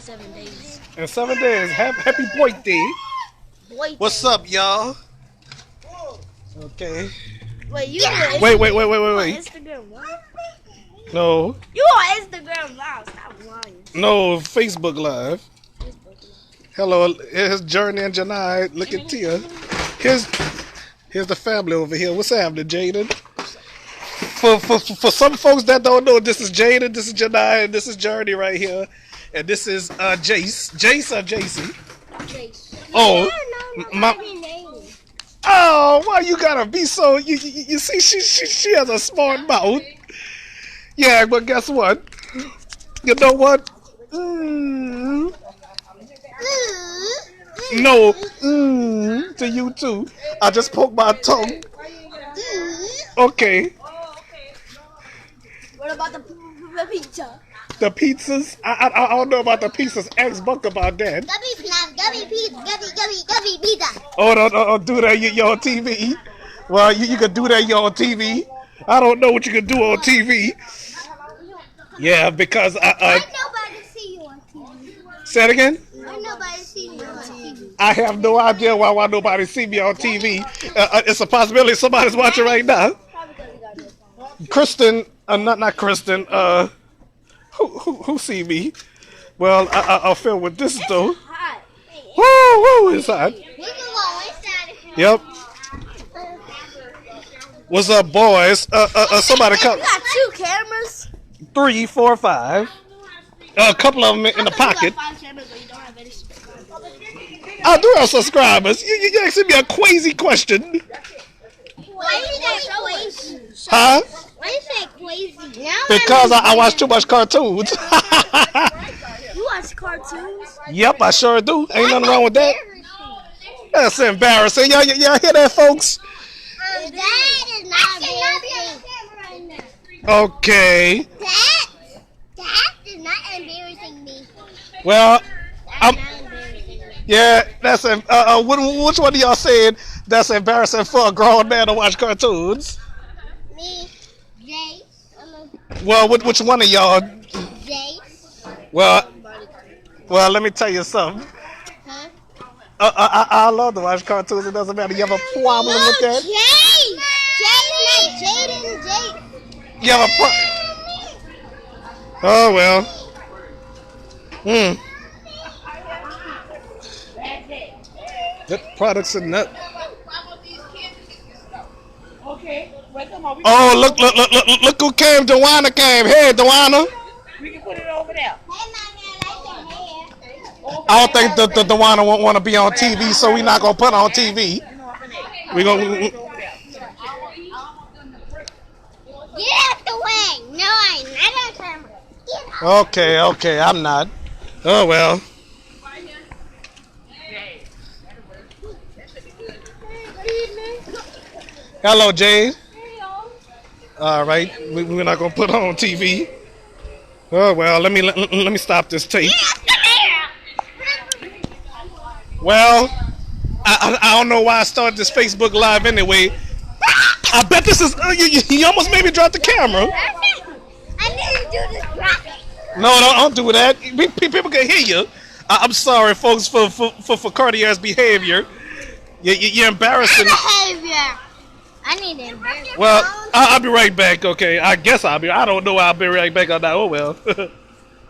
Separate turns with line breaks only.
7 days.
In 7 days. Happy birthday.
Boy,
What's up, y'all? Okay.
wait, you on
Wait.
Instagram Live?
No.
You on Instagram Live? Stop lying.
No, Facebook Live.
Facebook Live.
Hello, here's Journey and Janai. Look at Tia. Here's the family over here. What's happening, Jaden? For some folks that don't know, this is Jaden, this is Janai, and this is Journey right here. And this is Jace. Jace or JC?
Chase.
Oh, my.
Name.
Oh, why you gotta be so? You see, she has a smart mouth. Yeah, but guess what? You know what? No, to you too. I just poked my tongue. Okay.
What about the pizza?
The pizzas? I don't know about the pizzas. Ask Buck about that.
Gubby pizza.
Oh, don't do that. You're on TV. Well, you can do that. You're on TV. I don't know what you can do on TV. Yeah, because
Why nobody see you on TV?
Say it again.
Why nobody see you on TV?
I have no idea why nobody see me on TV. It's a possibility somebody's watching right now.
Probably because you got no phone.
Kristen, not Kristen. Who see me? Well, I'll film with this though.
Hot.
Woo, it's hot.
We can go inside.
Yep. What's up, boys? Somebody
You
come.
got 2 cameras?
3, 4, 5. A couple of them in the pocket.
You got 5 cameras, but you don't have any subscribers.
I do have subscribers. You asking me a crazy question.
Why you say crazy?
Huh?
Why you say crazy? Now
Because I watch too much cartoons.
You watch cartoons?
Yep, I sure do. Ain't nothing wrong with that. That's embarrassing. Y'all hear that, folks?
That is not embarrassing.
Okay.
That is not embarrassing me.
Well,
That's not embarrassing me.
yeah, that's which one of y'all said that's embarrassing for a grown man to watch cartoons?
Me, Jace,
Well, which one of y'all?
Jace.
Well, let me tell you something.
Huh?
I love to watch cartoons. It doesn't matter. You have a problem with that?
Jace! Jace, not Jaden, Jace.
You have a problem? Oh well. That product's a nut.
Okay, well, come on.
Oh, look who came. Dewana came. Hey, Dewana.
We can put it over there.
I don't think the Dewana won't want to be on TV, so we're not gonna put her on TV. We gonna.
Get out the way! No, I'm not on camera. Get out.
Okay, I'm not. Oh well. Hello, Jade. All right, we're not gonna put her on TV. Oh well, let me stop this tape. Well, I don't know why I started this Facebook Live anyway. I bet this is. You almost made me drop the camera.
I need to do this right.
No, don't do that. People can hear you. I'm sorry, folks, for Cartier's behavior. You're embarrassing.
Behavior. I need to embarrass.
Well, I'll be right back. Okay, I guess I'll be. I don't know. I'll be right back on that. Oh well.